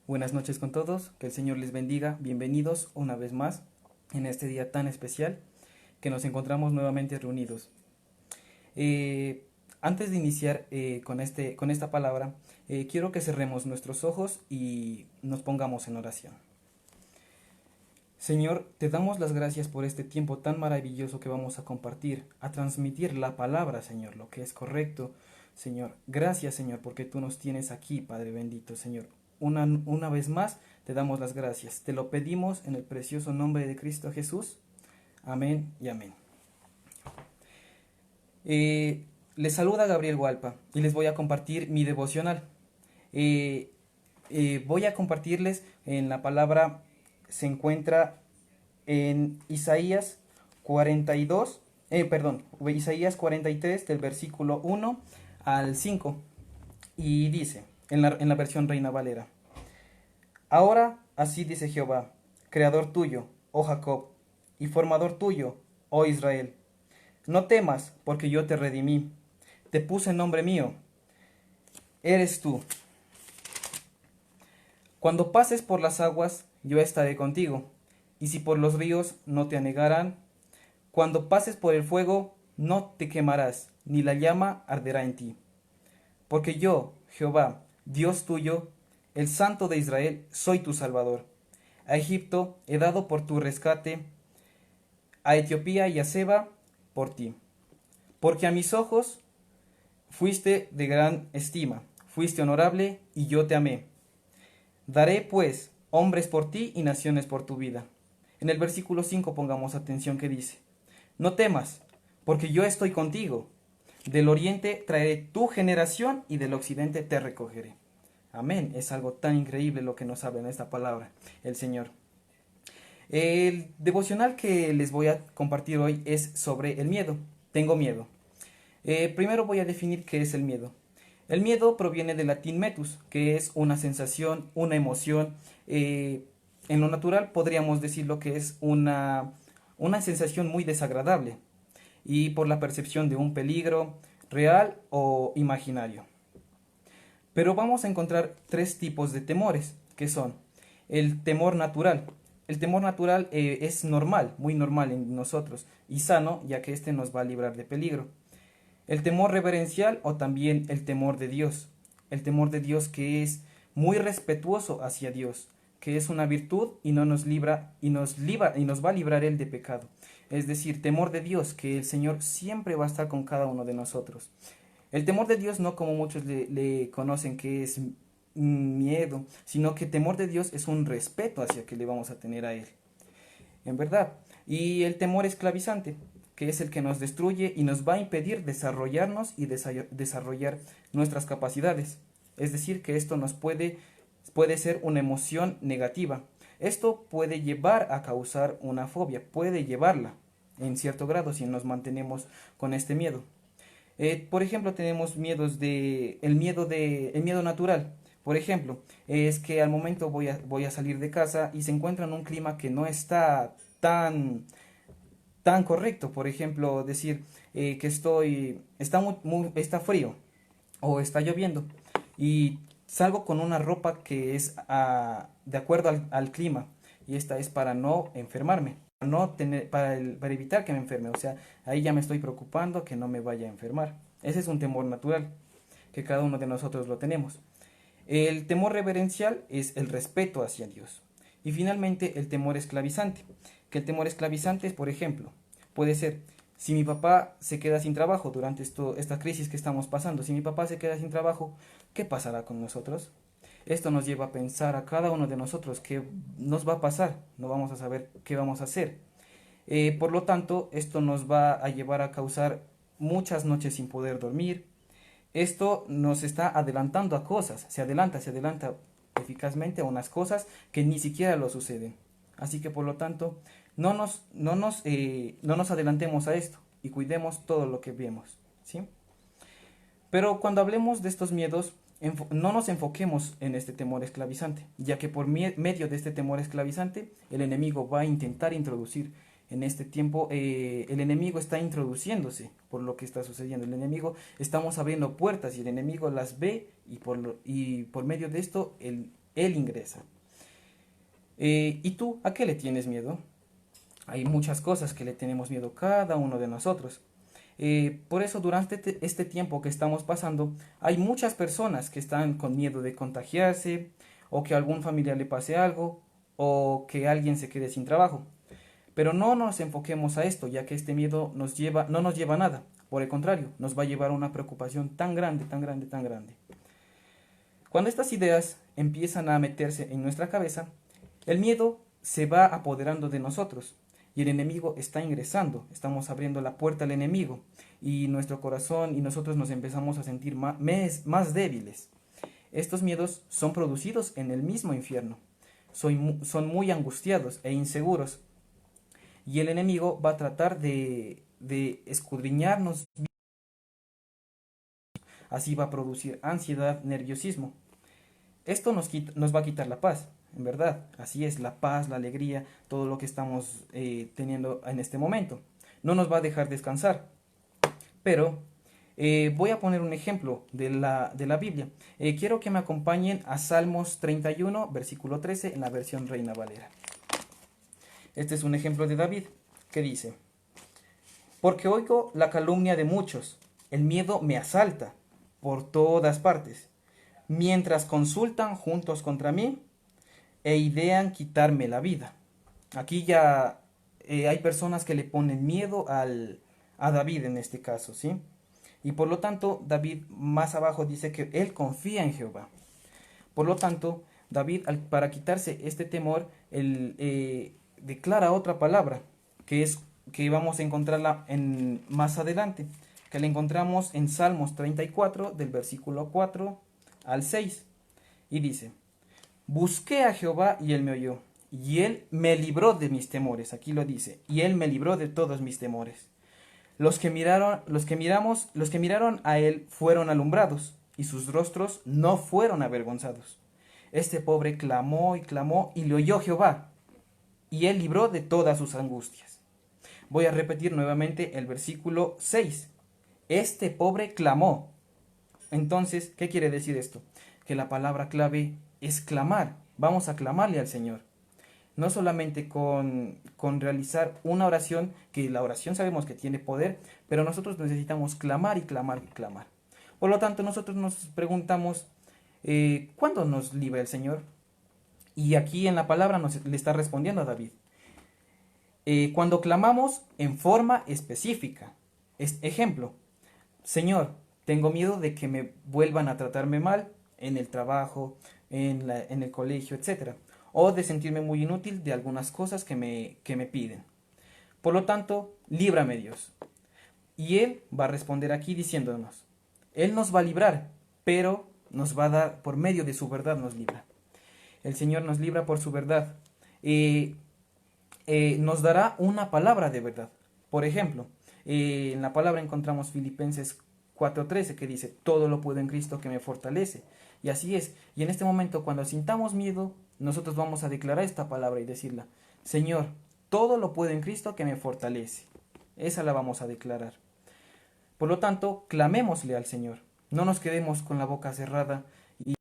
Buenas noches con todos, que el Señor les bendiga, bienvenidos una vez más en este día tan especial que nos encontramos nuevamente reunidos. Eh, Antes de iniciar con esta palabra, quiero que cerremos nuestros ojos y nos pongamos en oración. Señor, te damos las gracias por este tiempo tan maravilloso que vamos a compartir, a transmitir la palabra, Señor, lo que es correcto. Señor, gracias, Señor, porque tú nos tienes aquí, Padre bendito, Señor. Una vez más te damos las gracias. Te lo pedimos en el precioso nombre de Cristo Jesús. Amén y amén. Les saluda Gabriel Hualpa y les voy a compartir mi devocional. Voy a compartirles en la palabra, se encuentra en Isaías 42, Isaías 43 del versículo 1 al 5 y dice, en la versión Reina Valera: Ahora así dice Jehová, creador tuyo, oh Jacob, y formador tuyo, oh Israel. No temas, porque yo te redimí, te puse nombre mío, eres tú. Cuando pases por las aguas, yo estaré contigo, y si por los ríos, no te anegarán. Cuando pases por el fuego, no te quemarás, ni la llama arderá en ti. Porque yo, Jehová, Dios tuyo, el Santo de Israel, soy tu Salvador. A Egipto he dado por tu rescate, a Etiopía y a Seba por ti. Porque a mis ojos fuiste de gran estima, fuiste honorable y yo te amé. Daré pues hombres por ti y naciones por tu vida. En el versículo 5 pongamos atención que dice: No temas, porque yo estoy contigo. Del oriente traeré tu generación y del occidente te recogeré. Amén. Es algo tan increíble lo que nos habla en esta palabra el Señor. El devocional que les voy a compartir hoy es sobre el miedo. Tengo miedo. Primero voy a definir qué es el miedo. El miedo proviene del latín metus, que es una sensación, una emoción. En lo natural podríamos decirlo que es una sensación muy desagradable y por la percepción de un peligro real o imaginario. Pero vamos a encontrar tres tipos de temores, que son el temor natural. El temor natural es normal, muy normal en nosotros y sano, ya que este nos va a librar de peligro. El temor reverencial o también el temor de Dios. El temor de Dios que es muy respetuoso hacia Dios, que es una virtud y no nos libra y nos va a librar él de pecado. Es decir, temor de Dios, que el Señor siempre va a estar con cada uno de nosotros. El temor de Dios no como muchos le conocen, que es miedo, sino que temor de Dios es un respeto hacia que le vamos a tener a Él. En verdad. Y el temor esclavizante, que es el que nos destruye y nos va a impedir desarrollarnos y desarrollar nuestras capacidades. Es decir, que esto puede ser una emoción negativa. Esto puede llevar a causar una fobia, puede llevarla en cierto grado si nos mantenemos con este miedo. Por ejemplo, tenemos el miedo natural. Por ejemplo, es que al momento voy a salir de casa y se encuentra en un clima que no está tan correcto. Por ejemplo, decir que está frío o está lloviendo y salgo con una ropa que es de acuerdo al clima, y esta es para no enfermarme, para evitar que me enferme. O sea, ahí ya me estoy preocupando que no me vaya a enfermar. Ese es un temor natural que cada uno de nosotros lo tenemos. El temor reverencial es el respeto hacia Dios. Y finalmente el temor esclavizante, que el temor esclavizante es, por ejemplo, puede ser: si mi papá se queda sin trabajo durante esta crisis que estamos pasando, si mi papá se queda sin trabajo, ¿qué pasará con nosotros? Esto nos lleva a pensar a cada uno de nosotros qué nos va a pasar, no vamos a saber qué vamos a hacer. Por lo tanto, esto nos va a llevar a causar muchas noches sin poder dormir. Esto nos está adelantando a cosas, se adelanta eficazmente a unas cosas que ni siquiera lo suceden. Así que por lo tanto, no nos adelantemos a esto y cuidemos todo lo que vemos, ¿sí? Pero cuando hablemos de estos miedos, no nos enfoquemos en este temor esclavizante, ya que por medio de este temor esclavizante, el enemigo va a intentar introducir en este tiempo, el enemigo está introduciéndose por lo que está sucediendo. El enemigo, estamos abriendo puertas y el enemigo las ve, y por medio de esto, Él ingresa. ¿Y tú a qué le tienes miedo? Hay muchas cosas que le tenemos miedo cada uno de nosotros. Por eso durante este tiempo que estamos pasando, hay muchas personas que están con miedo de contagiarse, o que a algún familiar le pase algo, o que alguien se quede sin trabajo. Pero no nos enfoquemos a esto, ya que este miedo no nos lleva a nada. Por el contrario, nos va a llevar a una preocupación tan grande, tan grande, tan grande. Cuando estas ideas empiezan a meterse en nuestra cabeza, el miedo se va apoderando de nosotros y el enemigo está ingresando, estamos abriendo la puerta al enemigo y nuestro corazón y nosotros nos empezamos a sentir más débiles. Estos miedos son producidos en el mismo infierno, son muy angustiados e inseguros y el enemigo va a tratar de escudriñarnos, así va a producir ansiedad, nerviosismo. Esto nos va a quitar la paz, en verdad. Así es, la paz, la alegría, todo lo que estamos teniendo en este momento. No nos va a dejar descansar. Pero voy a poner un ejemplo de la Biblia. Quiero que me acompañen a Salmos 31, versículo 13, en la versión Reina Valera. Este es un ejemplo de David, que dice: Porque oigo la calumnia de muchos, el miedo me asalta por todas partes, mientras consultan juntos contra mí e idean quitarme la vida. Aquí ya hay personas que le ponen miedo a David en este caso, ¿sí? Y por lo tanto, David más abajo dice que él confía en Jehová. Por lo tanto, David, para quitarse este temor, él declara otra palabra, que vamos a encontrarla más adelante, que la encontramos en Salmos 34, del versículo 4 al 6, y dice: Busqué a Jehová y él me oyó, y él me libró de mis temores. Aquí lo dice, y él me libró de todos mis temores. Los que miraron a él fueron alumbrados, y sus rostros no fueron avergonzados. Este pobre clamó y clamó, y le oyó Jehová, y él libró de todas sus angustias. Voy a repetir nuevamente el versículo 6. Este pobre clamó. Entonces, ¿qué quiere decir esto? Que la palabra clave es clamar. Vamos a clamarle al Señor. No solamente con realizar una oración, que la oración sabemos que tiene poder, pero nosotros necesitamos clamar y clamar y clamar. Por lo tanto, nosotros nos preguntamos, ¿cuándo nos libra el Señor? Y aquí en la palabra le está respondiendo a David. Cuando clamamos en forma específica. Ejemplo: Señor, tengo miedo de que me vuelvan a tratarme mal en el trabajo, en el colegio, etc. O de sentirme muy inútil de algunas cosas que me piden. Por lo tanto, líbrame, Dios. Y Él va a responder aquí diciéndonos: Él nos va a librar, pero nos va a dar, por medio de su verdad nos libra. El Señor nos libra por su verdad. Nos dará una palabra de verdad. Por ejemplo, en la palabra encontramos Filipenses 4:13, que dice: todo lo puedo en Cristo que me fortalece. Y así es. Y en este momento, cuando sintamos miedo, nosotros vamos a declarar esta palabra y decirla: Señor, todo lo puedo en Cristo que me fortalece. Esa la vamos a declarar. Por lo tanto, clamémosle al Señor. No nos quedemos con la boca cerrada y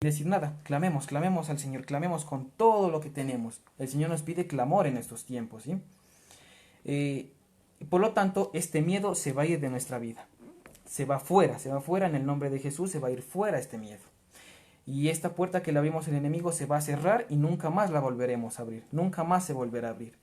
decir nada. Clamemos al Señor. Clamemos con todo lo que tenemos. El Señor nos pide clamor en estos tiempos, ¿sí? Por lo tanto, este miedo se va a ir de nuestra vida. Se va fuera en el nombre de Jesús, se va a ir fuera este miedo. Y esta puerta que le abrimos al enemigo se va a cerrar y nunca más la volveremos a abrir. Nunca más se volverá a abrir.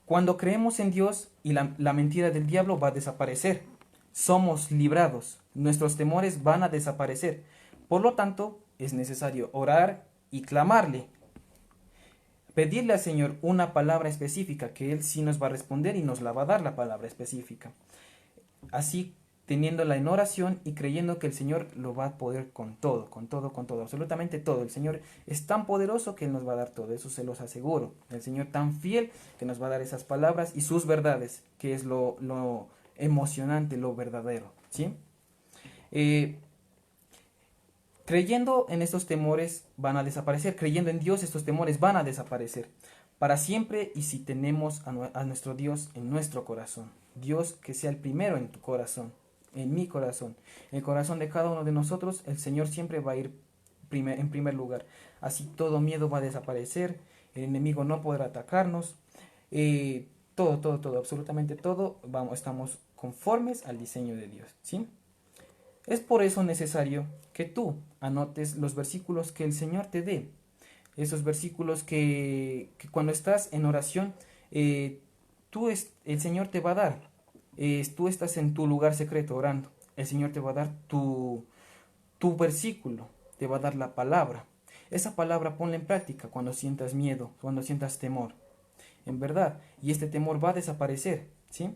Cuando creemos en Dios, y la mentira del diablo va a desaparecer. Somos librados. Nuestros temores van a desaparecer. Por lo tanto, es necesario orar y clamarle. Pedirle al Señor una palabra específica, que Él sí nos va a responder y nos la va a dar la palabra específica. Así, teniéndola en oración y creyendo que el Señor lo va a poder con todo, absolutamente todo. El Señor es tan poderoso que Él nos va a dar todo, eso se los aseguro. El Señor tan fiel que nos va a dar esas palabras y sus verdades, que es lo emocionante, lo verdadero, ¿sí? Creyendo en estos temores van a desaparecer, creyendo en Dios estos temores van a desaparecer para siempre, y si tenemos a nuestro Dios en nuestro corazón. Dios que sea el primero en tu corazón, en mi corazón, en el corazón de cada uno de nosotros. El Señor siempre va a ir en primer lugar. Así todo miedo va a desaparecer, el enemigo no podrá atacarnos, todo, absolutamente todo, estamos conformes al diseño de Dios, ¿sí? Es por eso necesario que tú anotes los versículos que el Señor te dé, esos versículos que cuando estás en oración, eh, el Señor te va a dar. Tú estás en tu lugar secreto orando, el Señor te va a dar tu versículo, te va a dar la palabra. Esa palabra ponla en práctica cuando sientas miedo, cuando sientas temor, en verdad, y este temor va a desaparecer, ¿sí?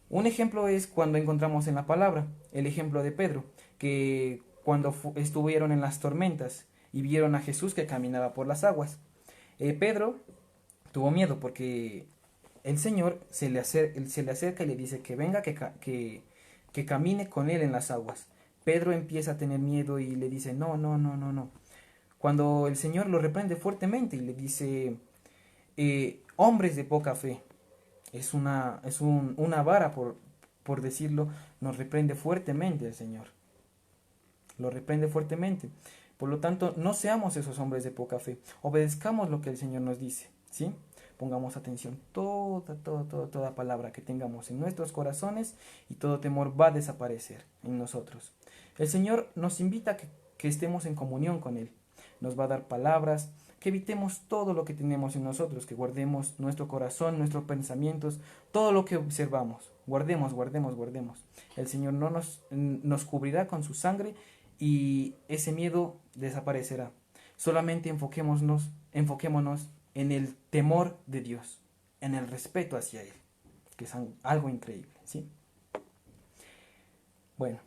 Un ejemplo es cuando encontramos en la palabra el ejemplo de Pedro, que cuando estuvieron en las tormentas y vieron a Jesús que caminaba por las aguas. Pedro tuvo miedo porque el Señor se le acerca y le dice que venga, que camine con él en las aguas. Pedro empieza a tener miedo y le dice, no, no, no, no, no. Cuando el Señor lo reprende fuertemente y le dice, hombres de poca fe, una vara, por decirlo, nos reprende fuertemente el Señor. Lo reprende fuertemente. Por lo tanto, no seamos esos hombres de poca fe. Obedezcamos lo que el Señor nos dice, ¿sí? Pongamos atención. Toda palabra que tengamos en nuestros corazones y todo temor va a desaparecer en nosotros. El Señor nos invita a que estemos en comunión con Él. Nos va a dar palabras, que evitemos todo lo que tenemos en nosotros, que guardemos nuestro corazón, nuestros pensamientos, todo lo que observamos. Guardemos. El Señor no nos cubrirá con su sangre y ese miedo desaparecerá. Solamente enfoquémonos en el temor de Dios, en el respeto hacia Él, que es algo increíble, ¿sí? Bueno,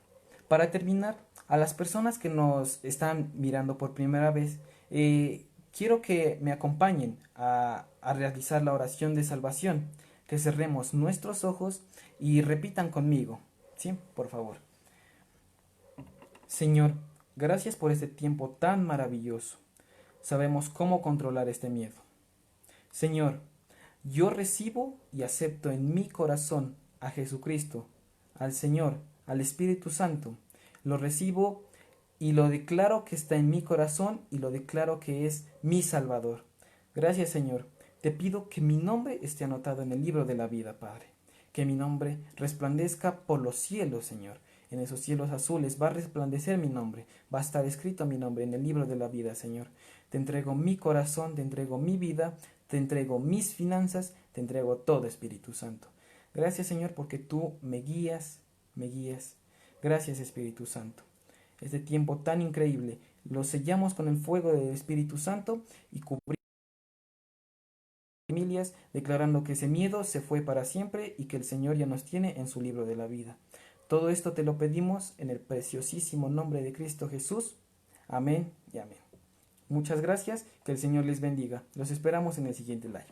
para terminar, a las personas que nos están mirando por primera vez, quiero que me acompañen a realizar la oración de salvación, que cerremos nuestros ojos y repitan conmigo, ¿sí? Por favor. Señor, gracias por este tiempo tan maravilloso. Sabemos cómo controlar este miedo. Señor, yo recibo y acepto en mi corazón a Jesucristo, al Señor, al Espíritu Santo. Lo recibo y lo declaro que está en mi corazón y lo declaro que es mi Salvador. Gracias, Señor. Te pido que mi nombre esté anotado en el libro de la vida, Padre. Que mi nombre resplandezca por los cielos, Señor. En esos cielos azules va a resplandecer mi nombre, va a estar escrito mi nombre en el libro de la vida, Señor. Te entrego mi corazón, te entrego mi vida, te entrego mis finanzas, te entrego todo, Espíritu Santo. Gracias, Señor, porque tú me guías, me guías. Gracias, Espíritu Santo. Este tiempo tan increíble lo sellamos con el fuego del Espíritu Santo y cubrimos familias, declarando que ese miedo se fue para siempre y que el Señor ya nos tiene en su libro de la vida. Todo esto te lo pedimos en el preciosísimo nombre de Cristo Jesús. Amén y amén. Muchas gracias, que el Señor les bendiga. Los esperamos en el siguiente live.